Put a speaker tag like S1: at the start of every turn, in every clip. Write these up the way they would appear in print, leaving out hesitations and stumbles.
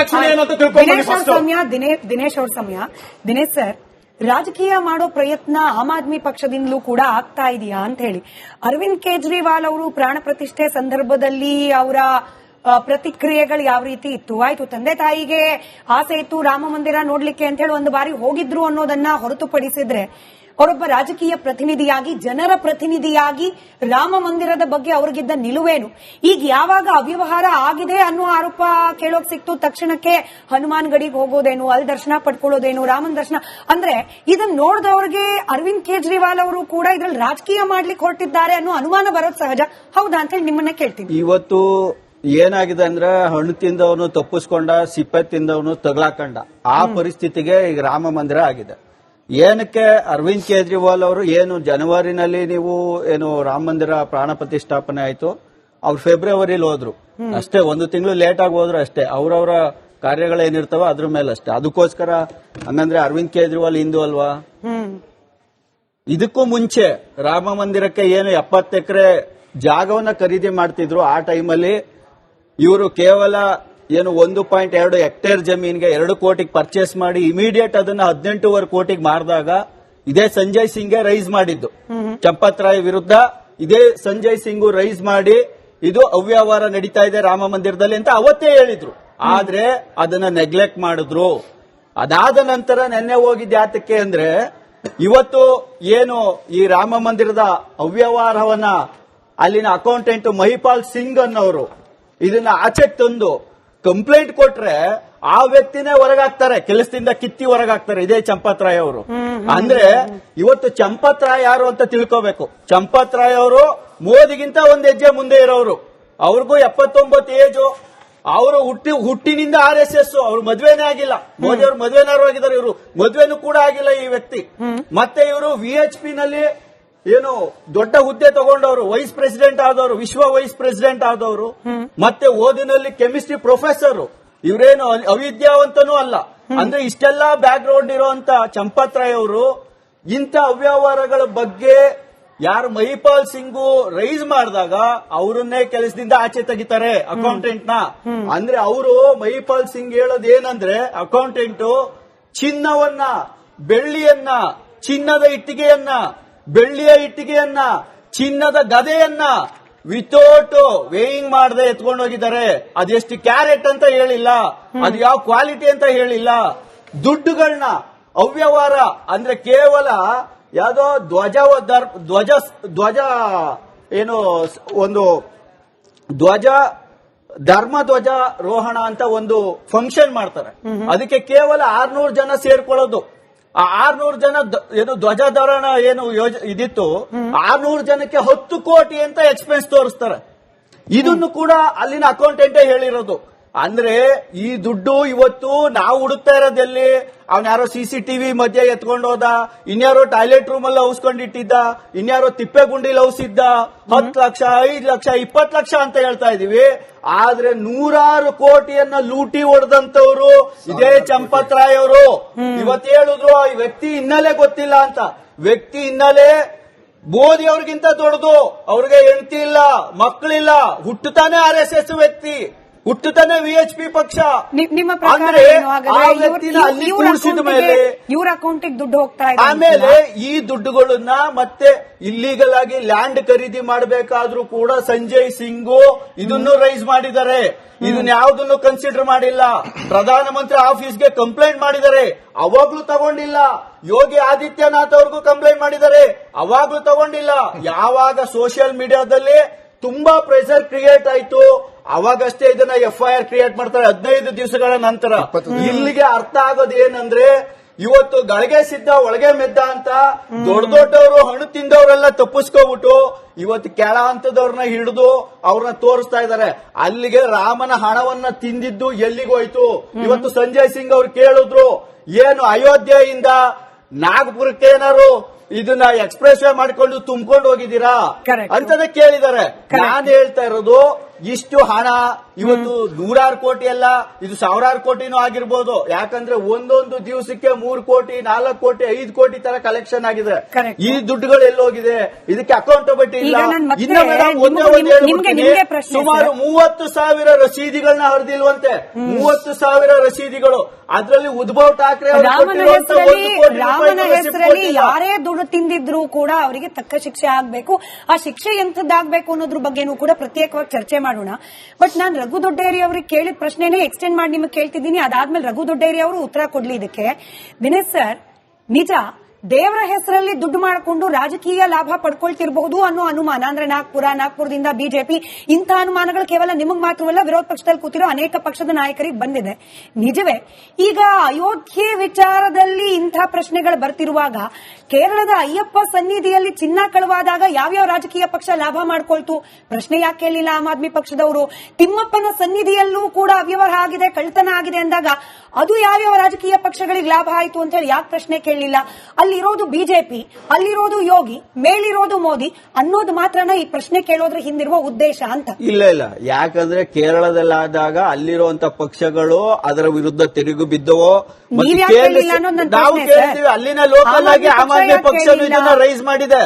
S1: ಲಕ್ಷಣ ಏನು ಅಂತ ತಿಳ್ಕೊಂಡು
S2: ದಿನೇಶ್ ಸರ್, ರಾಜಕೀಯ ಮಾಡೋ ಪ್ರಯತ್ನ ಆಮ್ ಆದ್ಮಿ ಪಕ್ಷದಿಂದಲೂ ಕೂಡ ಆಗ್ತಾ ಇದೆಯಾ ಅಂತ ಹೇಳಿ. ಅರವಿಂದ್ ಕೇಜ್ರಿವಾಲ್ ಅವರು ಪ್ರಾಣ ಪ್ರತಿಷ್ಠೆ ಸಂದರ್ಭದಲ್ಲಿ ಅವರ ಪ್ರತಿಕ್ರಿಯೆಗಳು ಯಾವ ರೀತಿ ಇತ್ತು? ಆಯ್ತು, ತಂದೆ ತಾಯಿಗೆ ಆಸೆ ಇತ್ತು ರಾಮ ಮಂದಿರ ನೋಡ್ಲಿಕ್ಕೆ ಅಂತ ಹೇಳಿ ಒಂದು ಬಾರಿ ಹೋಗಿದ್ರು ಅನ್ನೋದನ್ನ ಹೊರತುಪಡಿಸಿದ್ರೆ, ಅವರೊಬ್ಬ ರಾಜಕೀಯ ಪ್ರತಿನಿಧಿಯಾಗಿ, ಜನರ ಪ್ರತಿನಿಧಿಯಾಗಿ ರಾಮ ಮಂದಿರದ ಬಗ್ಗೆ ಅವ್ರಿಗಿದ್ದ ನಿಲುವೇನು? ಈಗ ಯಾವಾಗ ಅವ್ಯವಹಾರ ಆಗಿದೆ ಅನ್ನೋ ಆರೋಪ ಕೇಳೋಕ್ ಸಿಕ್ತು, ತಕ್ಷಣಕ್ಕೆ ಹನುಮಾನ್ ಗಡಿಗೆ ಹೋಗೋದೇನು, ಅಲ್ಲಿ ದರ್ಶನ ಪಡ್ಕೊಳ್ಳೋದೇನು, ರಾಮನ್ ದರ್ಶನ ಅಂದ್ರೆ ಇದನ್ನ ನೋಡಿದವ್ರಿಗೆ ಅರವಿಂದ್ ಕೇಜ್ರಿವಾಲ್ ಅವರು ಕೂಡ ಇದ್ರಲ್ಲಿ ರಾಜಕೀಯ ಮಾಡ್ಲಿಕ್ಕೆ ಹೊರಟಿದ್ದಾರೆ ಅನ್ನೋ ಅನುಮಾನ ಬರೋದು ಸಹಜ. ಹೌದಾ ಅಂತ ಹೇಳಿ ನಿಮ್ಮನ್ನ ಕೇಳ್ತೀನಿ.
S3: ಇವತ್ತು ಏನಾಗಿದೆ ಅಂದ್ರೆ, ಹಣ್ಣು ತಿಂದವನು ತಪ್ಪಿಸ್ಕೊಂಡ, ಸಿಪ್ಪೆ ತಿಂದವನು ತಗಲಾಕಂಡ, ಆ ಪರಿಸ್ಥಿತಿಗೆ ಈಗ ರಾಮ ಮಂದಿರ ಆಗಿದೆ. ಏನಕ್ಕೆ ಅರವಿಂದ್ ಕೇಜ್ರಿವಾಲ್ ಅವರು ಏನು ಜನವರಿನಲ್ಲಿ ನೀವು ಏನು ರಾಮ ಮಂದಿರ ಪ್ರಾಣ ಪ್ರತಿಷ್ಠಾಪನೆ ಆಯ್ತು, ಅವ್ರು ಫೆಬ್ರವರಿಲಿ ಹೋದ್ರು ಅಷ್ಟೇ, ಒಂದು ತಿಂಗಳು ಲೇಟ್ ಆಗಿ ಹೋದ್ರು ಅಷ್ಟೇ. ಅವ್ರವ್ರ ಕಾರ್ಯಗಳೇನಿರ್ತಾವ ಅದ್ರ ಮೇಲೆ ಅಷ್ಟೇ. ಅದಕ್ಕೋಸ್ಕರ ಹಂಗಂದ್ರೆ ಅರವಿಂದ್ ಕೇಜ್ರಿವಾಲ್ ಹಿಂದೂ ಅಲ್ವಾ? ಇದಕ್ಕೂ ಮುಂಚೆ ರಾಮ ಮಂದಿರಕ್ಕೆ ಏನು 70 ಎಕರೆ ಜಾಗವನ್ನ ಖರೀದಿ ಮಾಡ್ತಿದ್ರು, ಆ ಟೈಮಲ್ಲಿ ಇವರು ಕೇವಲ ಏನು 1.2 ಹೆಕ್ಟೇರ್ ಜಮೀನ್ಗೆ 2 ಕೋಟಿಗೆ ಪರ್ಚೇಸ್ ಮಾಡಿ ಇಮಿಡಿಯೇಟ್ ಅದನ್ನ 18.5 ಕೋಟಿಗೆ ಮಾರಿದಾಗ ಇದೇ ಸಂಜಯ್ ಸಿಂಗ್ಗೆ ರೈಸ್ ಮಾಡಿದ್ದು. ಚಂಪತ್ ರಾಯ್ ವಿರುದ್ಧ ಇದೇ ಸಂಜಯ್ ಸಿಂಗ್ ರೈಸ್ ಮಾಡಿ ಇದು ಅವ್ಯವಹಾರ ನಡೀತಾ ಇದೆ ರಾಮ ಮಂದಿರದಲ್ಲಿ ಅಂತ ಅವತ್ತೇ ಹೇಳಿದ್ರು. ಆದ್ರೆ ಅದನ್ನ ನೆಗ್ಲೆಕ್ಟ್ ಮಾಡಿದ್ರು. ಅದಾದ ನಂತರ ನೆನ್ನೆ ಹೋಗಿದ್ದ ಯಾತಕ್ಕೆ ಅಂದ್ರೆ, ಇವತ್ತು ಏನು ಈ ರಾಮ ಮಂದಿರದ ಅವ್ಯವಹಾರವನ್ನ ಅಲ್ಲಿನ ಅಕೌಂಟೆಂಟ್ ಮಹಿಪಾಲ್ ಸಿಂಗ್ ಅನ್ನೋರು ಇದನ್ನ ಆಚೆ ತಂದು ಕಂಪ್ಲೇಂಟ್ ಕೊಟ್ರೆ ಆ ವ್ಯಕ್ತಿನೇ ಹೊರಗಾಗ್ತಾರೆ, ಕೆಲಸದಿಂದ ಕಿತ್ತಿ ಹೊರಗಾಗ್ತಾರೆ ಇದೇ ಚಂಪತ್ ರಾಯ್ ಅವರು. ಅಂದ್ರೆ ಇವತ್ತು ಚಂಪತ್ ರಾಯ್ ಯಾರು ಅಂತ ತಿಳ್ಕೋಬೇಕು. ಚಂಪತ್ ರಾಯ್ ಅವರು ಮೋದಿಗಿಂತ ಒಂದ್ ಹೆಜ್ಜೆ ಮುಂದೆ ಇರೋರು. ಅವ್ರಿಗೂ 79 ಏಜು. ಅವರು ಹುಟ್ಟಿನಿಂದ RSS. ಅವ್ರು ಮದ್ವೆನೇ ಆಗಿಲ್ಲ. ಮೋದಿ ಅವರು ಮದ್ವೆನಾರು ಆಗಿದ್ದಾರೆ, ಇವರು ಮದ್ವೆನೂ ಕೂಡ ಆಗಿಲ್ಲ ಈ ವ್ಯಕ್ತಿ. ಮತ್ತೆ ಇವರು VHP ನಲ್ಲಿ ಏನು ದೊಡ್ಡ ಹುದ್ದೆ ತಗೊಂಡವರು, ವೈಸ್ ಪ್ರೆಸಿಡೆಂಟ್ ಆದವರು, ವಿಶ್ವ ವೈಸ್ ಪ್ರೆಸಿಡೆಂಟ್ ಆದವರು, ಮತ್ತೆ ಓದಿನಲ್ಲಿ ಕೆಮಿಸ್ಟ್ರಿ ಪ್ರೊಫೆಸರ್. ಇವರೇನು ಅವಿದ್ಯಾವಂತನೂ ಅಲ್ಲ. ಅಂದ್ರೆ ಇಷ್ಟೆಲ್ಲಾ ಬ್ಯಾಕ್ ಗ್ರೌಂಡ್ ಇರುವಂತ ಚಂಪತ್ ರಾಯ್ ಅವರು ಇಂಥ ಅವ್ಯವಹಾರಗಳ ಬಗ್ಗೆ ಯಾರು ಮಹಿಪಾಲ್ ಸಿಂಗು ರೈಸ್ ಮಾಡಿದಾಗ ಅವರನ್ನೇ ಕೆಲಸದಿಂದ ಆಚೆ ತೆಗಿತಾರೆ ಅಕೌಂಟೆಂಟ್ ನ. ಅಂದ್ರೆ ಅವರು ಮಹಿಪಾಲ್ ಸಿಂಗ್ ಹೇಳೋದು ಏನಂದ್ರೆ, ಅಕೌಂಟೆಂಟ್ ಚಿನ್ನವನ್ನ, ಬೆಳ್ಳಿಯನ್ನ, ಚಿನ್ನದ ಇಟ್ಟಿಗೆಯನ್ನ, ಬೆಳ್ಳಿಯ ಇಟ್ಟಿಗೆಯನ್ನ, ಚಿನ್ನದ ಗದೆಯನ್ನ ವಿತೌಟ್ ವೇಯಿಂಗ್ ಮಾಡದೆ ಎತ್ಕೊಂಡು ಹೋಗಿದ್ದಾರೆ. ಅದೆಷ್ಟು ಕ್ಯಾರೆಟ್ ಅಂತ ಹೇಳಿಲ್ಲ, ಅದು ಯಾವ ಕ್ವಾಲಿಟಿ ಅಂತ ಹೇಳಿಲ್ಲ. ದುಡ್ಡುಗಳನ್ನ ಅವ್ಯವಹಾರ ಅಂದ್ರೆ ಕೇವಲ ಯಾವುದೋ ಧ್ವಜ ಏನು ಒಂದು ಧರ್ಮ ಧ್ವಜ ರೋಹಣ ಅಂತ ಒಂದು ಫಂಕ್ಷನ್ ಮಾಡ್ತಾರೆ. ಅದಕ್ಕೆ ಕೇವಲ 600 ಜನ ಸೇರ್ಕೊಳ್ಳೋದು. ಆ 600 ಜನ ಏನು ಧ್ವಜಾರೋಹಣ ಏನು ಇದಿತ್ತು, 600 ಜನಕ್ಕೆ 10 ಕೋಟಿ ಅಂತ ಎಕ್ಸ್ಪೆನ್ಸ್ ತೋರಿಸ್ತಾರೆ. ಇದನ್ನು ಕೂಡ ಅಲ್ಲಿನ ಅಕೌಂಟೆಂಟೇ ಹೇಳಿರೋದು. ಅಂದ್ರೆ ಈ ದುಡ್ಡು ಇವತ್ತು ನಾವು ಹುಡುಕ್ತಾ ಇರೋದೆಲ್ಲಿ? ಅವನ್ಯಾರೋ CCTV ಮಧ್ಯೆ ಎತ್ಕೊಂಡು ಹೋದ, ಇನ್ಯಾರೋ ಟಾಯ್ಲೆಟ್ ರೂಮ್ ಅಲ್ಲಿ ಔಸ್ಕೊಂಡಿಟ್ಟಿದ್ದ, ಇನ್ಯಾರೋ ತಿಪ್ಪೆ ಗುಂಡಿಲಿ ಔಸಿದ್ದ. 10 ಲಕ್ಷ, 5 ಲಕ್ಷ, 20 ಲಕ್ಷ ಅಂತ ಹೇಳ್ತಾ ಇದೀವಿ. ಆದ್ರೆ 100 ಕೋಟಿಯನ್ನ ಲೂಟಿ ಹೊಡೆದಂತವ್ರು ಇದೇ ಚಂಪತ್ ರಾಯ್ ಅವರು. ಇವತ್ತು ಹೇಳಿದ್ರು ಈ ವ್ಯಕ್ತಿ ಹಿನ್ನೆಲೆ ಗೊತ್ತಿಲ್ಲ ಅಂತ. ವ್ಯಕ್ತಿ ಹಿನ್ನೆಲೆ ಮೋದಿ ಅವ್ರಿಗಿಂತ ದೊಡ್ಡದು. ಅವ್ರಿಗೆ ಹೆಂಡತಿ ಇಲ್ಲ, ಮಕ್ಕಳಿಲ್ಲ, ಹುಟ್ಟುತ್ತಾನೆ RSS ವ್ಯಕ್ತಿ, ಹುಟ್ಟುತ್ತಾನೆ VHP ಪಕ್ಷ.
S2: ನಿಮ್ಮ ಪ್ರಕಾರ ಇವ್ರ ಅಕೌಂಟಿಗೆ ದುಡ್ಡು ಹೋಗ್ತಾ ಇದೆ.
S3: ಆಮೇಲೆ ಈ ದುಡ್ಡುಗಳನ್ನ ಮತ್ತೆ ಇಲ್ಲಿಗಲ್ ಆಗಿ ಲ್ಯಾಂಡ್ ಖರೀದಿ ಮಾಡಬೇಕಾದ್ರೂ ಕೂಡ ಸಂಜಯ್ ಸಿಂಗ್ ಇದನ್ನು ರೈಸ್ ಮಾಡಿದ್ದಾರೆ. ಇದನ್ನ ಯಾವುದನ್ನು ಕನ್ಸಿಡರ್ ಮಾಡಿಲ್ಲ. ಪ್ರಧಾನಮಂತ್ರಿ ಆಫೀಸ್ಗೆ ಕಂಪ್ಲೇಂಟ್ ಮಾಡಿದ್ದಾರೆ, ಅವಾಗ್ಲೂ ತಗೊಂಡಿಲ್ಲ. ಯೋಗಿ ಆದಿತ್ಯನಾಥ್ ಅವ್ರಿಗೂ ಕಂಪ್ಲೇಂಟ್ ಮಾಡಿದ್ದಾರೆ, ಅವಾಗ್ಲೂ ತಗೊಂಡಿಲ್ಲ. ಯಾವಾಗ ಸೋಷಿಯಲ್ ಮೀಡಿಯಾದಲ್ಲಿ ತುಂಬಾ ಪ್ರೆಷರ್ ಕ್ರಿಯೇಟ್ ಆಯ್ತು, ಅವಾಗಷ್ಟೇ ಇದನ್ನ FIR ಕ್ರಿಯೇಟ್ ಮಾಡ್ತಾರೆ 15 ದಿವಸಗಳ ನಂತರ. ಇಲ್ಲಿಗೆ ಅರ್ಥ ಆಗೋದು ಏನಂದ್ರೆ, ಇವತ್ತು ಗಳಿಗೆ ಸಿದ್ಧ ಒಳಗೆ ಮೆದ್ದ ಅಂತ ದೊಡ್ಡವರು ಹಣ್ಣು ತಿಂದವರೆಲ್ಲ ತಪ್ಪಿಸ್ಕೋಬಿಟ್ಟು ಇವತ್ತು ಕೆಳ ಹಂತದವ್ರನ್ನ ಹಿಡಿದು ಅವ್ರನ್ನ ತೋರಿಸ್ತಾ ಇದ್ದಾರೆ. ಅಲ್ಲಿಗೆ ರಾಮನ ಹಣವನ್ನ ತಿಂದಿದ್ದು ಎಲ್ಲಿಗೋಯ್ತು? ಇವತ್ತು ಸಂಜಯ್ ಸಿಂಗ್ ಅವ್ರು ಕೇಳಿದ್ರು, ಏನು ಅಯೋಧ್ಯೆಯಿಂದ ನಾಗಪುರಕ್ಕೆ ಏನಾರು ಇದನ್ನ ಎಕ್ಸ್ಪ್ರೆಸ್ ವೇ ಮಾಡಿಕೊಂಡು ತುಂಬಿಕೊಂಡು ಹೋಗಿದ್ದೀರಾ ಅಂತದೇ ಕೇಳಿದ್ದಾರೆ. ನಾನು ಹೇಳ್ತಾ ಇರೋದು, ಇಷ್ಟು ಹಣ ಇವತ್ತು 100 ಕೋಟಿ ಅಲ್ಲ, ಇದು 1000 ಕೋಟಿನೂ ಆಗಿರ್ಬೋದು. ಯಾಕಂದ್ರೆ ಒಂದೊಂದು ದಿವಸಕ್ಕೆ 3 ಕೋಟಿ 4 ಕೋಟಿ 5 ಕೋಟಿ ತರ ಕಲೆಕ್ಷನ್ ಆಗಿದೆ.
S2: Correct.
S3: ಈ ದುಡ್ಡುಗಳು ಎಲ್ಲೋಗಿದೆ? ಇದಕ್ಕೆ ಅಕೌಂಟಬಿಲಿಟಿ ಇಲ್ಲ.
S2: ಈಗ ನಾನ್ ಮತ್ತೆ
S3: ಇನ್ನ ಮೇಡಮ್
S2: ನಿಮ್ಗೆ ಪ್ರಶ್ನೆ
S3: ಸುಮಾರು 30,000 ರಸೀದಿಗಳನ್ನ ಹರಿದಿಲ್ವಂತೆ. 30,000 ರಸೀದಿಗಳು. ಅದರಲ್ಲಿ ಉದ್ಭವ್ ಠಾಕ್ರೆ ಅವರು
S2: ರಾಮನ ಹೆಸರಲ್ಲಿ ಯಾರೇ ದುಡ್ಡು ತಿಂದಿದ್ರು ಕೂಡ ಅವರಿಗೆ ತಕ್ಕ ಶಿಕ್ಷೆ ಆಗ್ಬೇಕು. ಆ ಶಿಕ್ಷೆ ಎಂತದ್ದಾಗಬೇಕು ಅನ್ನೋದ್ರ ಬಗ್ಗೆನೂ ಕೂಡ ಪ್ರತ್ಯೇಕವಾಗಿ ಚರ್ಚೆ ಮಾಡೋಣ. ಬಟ್ ನಾನು ರಘು ದೊಡ್ಡೇರಿ ಅವರಿಗೆ ಕೇಳಿದ ಪ್ರಶ್ನೆನೇ ಎಕ್ಸ್ಟೆಂಡ್ ಮಾಡಿ ನಿಮಗೆ ಕೇಳ್ತಿದ್ದೀನಿ. ಅದಾದ್ಮೇಲೆ ರಘು ದೊಡ್ಡೇರಿ ಅವರು ಉತ್ತರ ಕೊಡ್ಲಿ ಇದಕ್ಕೆ. ದಿನೇಶ್ ಸರ್, ನಿಜ ದೇವರ ಹೆಸರಲ್ಲಿ ದುಡ್ಡು ಮಾಡಿಕೊಂಡು ರಾಜಕೀಯ ಲಾಭ ಪಡ್ಕೊಳ್ತಿರಬಹುದು ಅನ್ನೋ ಅನುಮಾನ, ಅಂದ್ರೆ ನಾಗ್ಪುರದಿಂದ ಬಿಜೆಪಿ, ಇಂಥ ಅನುಮಾನಗಳು ಕೇವಲ ನಿಮಗ್ ಮಾತ್ರವಲ್ಲ, ವಿರೋಧ ಪಕ್ಷದಲ್ಲಿ ಕೂತಿರೋ ಅನೇಕ ಪಕ್ಷದ ನಾಯಕರಿಗೆ ಬಂದಿದೆ. ನಿಜವೇ ಈಗ ಅಯೋಧ್ಯೆ ವಿಚಾರದಲ್ಲಿ ಇಂಥ ಪ್ರಶ್ನೆಗಳು ಬರ್ತಿರುವಾಗ ಕೇರಳದ ಅಯ್ಯಪ್ಪ ಸನ್ನಿಧಿಯಲ್ಲಿ ಚಿನ್ನ ಕಳುವಾದಾಗ ಯಾವ್ಯಾವ ರಾಜಕೀಯ ಪಕ್ಷ ಲಾಭ ಮಾಡ್ಕೊಳ್ತು? ಪ್ರಶ್ನೆ ಯಾಕೆ ಕೇಳಿಲ್ಲ ಆಮ್ ಆದ್ಮಿ ಪಕ್ಷದವರು? ತಿಮ್ಮಪ್ಪನ ಸನ್ನಿಧಿಯಲ್ಲೂ ಕೂಡ ಅವ್ಯವಹಾರ ಆಗಿದೆ, ಕಳ್ತನ ಆಗಿದೆ ಅಂದಾಗ ಅದು ಯಾವ್ಯಾವ ರಾಜಕೀಯ ಪಕ್ಷಗಳಿಗೆ ಲಾಭ ಆಯ್ತು ಅಂತ ಹೇಳಿ ಯಾಕೆ ಪ್ರಶ್ನೆ ಕೇಳಲಿಲ್ಲ? ಅಲ್ಲಿರೋದು ಬಿಜೆಪಿ, ಅಲ್ಲಿರೋದು ಯೋಗಿ, ಮೇಲಿರೋದು ಮೋದಿ ಅನ್ನೋದು ಮಾತ್ರನ ಈ ಪ್ರಶ್ನೆ ಕೇಳೋದ್ರ ಹಿಂದಿರುವ ಉದ್ದೇಶ ಅಂತ?
S3: ಇಲ್ಲ, ಯಾಕಂದ್ರೆ ಕೇರಳದಲ್ಲಾದಾಗ ಅಲ್ಲಿರುವಂತ ಪಕ್ಷಗಳು ಅದರ ವಿರುದ್ಧ ತಿರುಗು ಬಿದ್ದವೋ. ನಾವು ಕೇಳ್ತೀವಿ, ಅಲ್ಲಿನ ಲೋಕಲ್ ಆಗಿ ಆಮ್ ಆದ್ಮಿ ಪಕ್ಷ ಇದನ್ನ ರೈಸ್ ಮಾಡಿದೆ,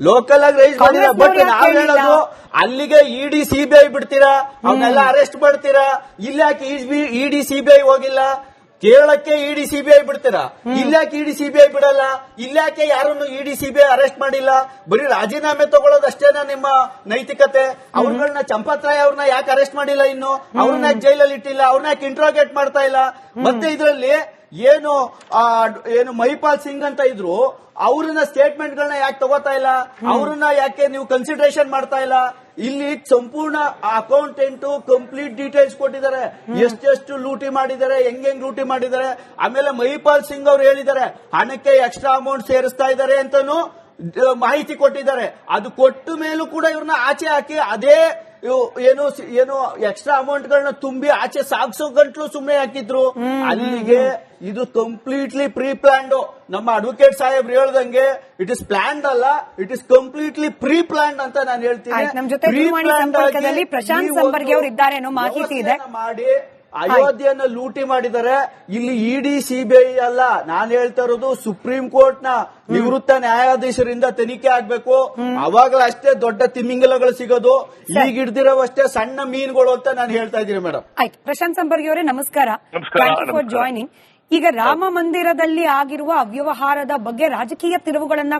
S3: ಲೋಕಲ್ ಆಗಿ ರೈಸ್ ಮಾಡಿದೆ. ಬಟ್ ನಾವ್ ಹೇಳೋದು ಅಲ್ಲಿಗೆ ಇಡಿ ಸಿಬಿಐ ಬಿಡ್ತೀರಾ, ಅವನ್ನೆಲ್ಲ ಅರೆಸ್ಟ್ ಮಾಡ್ತೀರಾ. ಇಲ್ಲಿ ಯಾಕೆ ಇಡಿ ಸಿಬಿಐ ಹೋಗಿಲ್ಲ? ಕೇರಳಕ್ಕೆ ಇಡಿ ಸಿಬಿಐ ಬಿಡ್ತೀರಾ, ಇಲ್ಲಾಕೆ ಇಡಿ ಸಿಬಿಐ ಬಿಡಲ್ಲ? ಇಲ್ಲಾಕೆ ಯಾರನ್ನು ಇಡಿ ಸಿಬಿಐ ಅರೆಸ್ಟ್ ಮಾಡಿಲ್ಲ? ಬರೀ ರಾಜೀನಾಮೆ ತಗೊಳ್ಳೋದಷ್ಟೇನಾ ನಿಮ್ಮ ನೈತಿಕತೆ? ಅವ್ರಗಳನ್ನ ಚಂಪತ್ರಾಯ್ ಅವ್ರನ್ನ ಯಾಕೆ ಅರೆಸ್ಟ್ ಮಾಡಿಲ್ಲ? ಇನ್ನು ಅವ್ರನ್ನ ಜೈಲಲ್ಲಿ ಇಟ್ಟಿಲ್ಲ, ಅವ್ರನ್ನ ಯಾಕೆ ಇಂಟ್ರೋಗೇಟ್ ಮಾಡ್ತಾ ಇಲ್ಲ? ಮತ್ತೆ ಇದರಲ್ಲಿ ಏನು ಮಹಿಪಾಲ್ ಸಿಂಗ್ ಅಂತ ಇದ್ರು, ಅವ್ರನ್ನ ಸ್ಟೇಟ್ಮೆಂಟ್ ಗಳನ್ನ ಯಾಕೆ ತಗೋತಾ ಇಲ್ಲ? ಅವ್ರನ್ನ ಯಾಕೆ ನೀವು ಕನ್ಸಿಡರೇಷನ್ ಮಾಡ್ತಾ ಇಲ್ಲ? ಇಲ್ಲಿ ಸಂಪೂರ್ಣ ಅಕೌಂಟೆಂಟ್ ಕಂಪ್ಲೀಟ್ ಡೀಟೇಲ್ಸ್ ಕೊಟ್ಟಿದ್ದಾರೆ, ಎಷ್ಟೆಷ್ಟು ಲೂಟಿ ಮಾಡಿದ್ದಾರೆ, ಹೆಂಗ್ ಲೂಟಿ ಮಾಡಿದ್ದಾರೆ. ಆಮೇಲೆ ಮಹಿಪಾಲ್ ಸಿಂಗ್ ಅವರು ಹೇಳಿದ್ದಾರೆ ಹಣಕ್ಕೆ ಎಕ್ಸ್ಟ್ರಾ ಅಮೌಂಟ್ ಸೇರಿಸ್ತಾ ಇದ್ದಾರೆ ಅಂತಾನು ಮಾಹಿತಿ ಕೊಟ್ಟಿದ್ದಾರೆ. ಅದು ಕೊಟ್ಟ ಮೇಲೂ ಕೂಡ ಇವ್ರನ್ನ ಆಚೆ ಹಾಕಿ ಅದೇ ಏನು ಎಕ್ಸ್ಟ್ರಾ ಅಮೌಂಟ್ ಗಳನ್ನ ತುಂಬಿ ಆಚೆ ಸಾಗಿಸೋ ಗಂಟ್ಲು ಸುಮ್ಮನೆ ಹಾಕಿದ್ರು. ಅಲ್ಲಿಗೆ ಇದು ಕಂಪ್ಲೀಟ್ಲಿ ಪ್ರೀ ಪ್ಲಾನ್ಡ್. ನಮ್ಮ ಅಡ್ವೊಕೇಟ್ ಸಾಹೇಬ್ರು ಹೇಳ್ದಂಗೆ ಇಟ್ ಇಸ್ ಪ್ಲಾನ್ಡ್ ಅಲ್ಲ, it is completely pre planned ಅಂತ ನಾನು ಹೇಳ್ತೀನಿ.
S2: ನಮ್ಮ ಜೊತೆ ದೂರವಾಣಿ ಸಂಪರ್ಕದಲ್ಲಿ ಪ್ರಶಾಂತ್ ಸಂಬರ್ಗಿ ಅವರು ಇದ್ದಾರೆ ಅನ್ನೋ ಮಾಹಿತಿ ಇದೆ.
S3: ಮಾಡಿ ಅಯೋಧ್ಯೆಯನ್ನ ಲೂಟಿ ಮಾಡಿದ್ದಾರೆ. ಇಲ್ಲಿ ಇಡಿ ಸಿಬಿಐ ಅಲ್ಲ, ನಾನು ಹೇಳ್ತಾ ಇರೋದು ಸುಪ್ರೀಂ ಕೋರ್ಟ್ ನ ನಿವೃತ್ತ ನ್ಯಾಯಾಧೀಶರಿಂದ ತನಿಖೆ ಆಗ್ಬೇಕು. ಅವಾಗಲೇ ಅಷ್ಟೇ ದೊಡ್ಡ ತಿಮಿಂಗಲಗಳು ಸಿಗೋದು. ಈಗ ಹಿಡ್ದಿರೋವಷ್ಟೇ ಸಣ್ಣ ಮೀನುಗಳು ಅಂತ ನಾನು ಹೇಳ್ತಾ ಇದ್ದೀನಿ ಮೇಡಮ್.
S2: ಆಯ್ತು, ಪ್ರಶಾಂತ್ ಸಂಬರ್ಗಿ ಅವರೇ ನಮಸ್ಕಾರ, ಫಾರ್ ಜಾಯ್ನಿಂಗ್. ಈಗ ರಾಮ ಮಂದಿರದಲ್ಲಿ ಆಗಿರುವ ಅವ್ಯವಹಾರದ ಬಗ್ಗೆ ರಾಜಕೀಯ ತಿರುವುಗಳನ್ನ